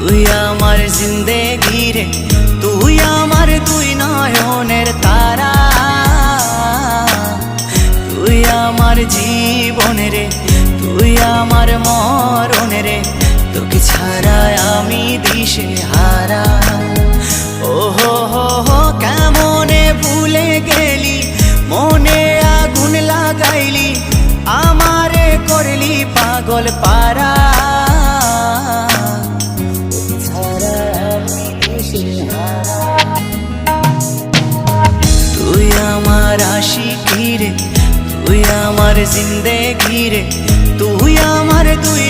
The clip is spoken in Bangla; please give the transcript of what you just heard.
তুই আমার জিন্দেগি রে, তুই আমার দুই নয়নের তারা, তুই আমার জীবন রে, তুই আমার মরণ রে, তোকে ছাড়া আমি দিশে হারা। ও হো হো হো কেমনে ভুলে গেলি, মনে আগুন লাগাইলি, আমারে করলি পাগল পারা। তুই আমার আশিকি রে, তুই আমার জিন্দেগি রে, তুই আমার দুই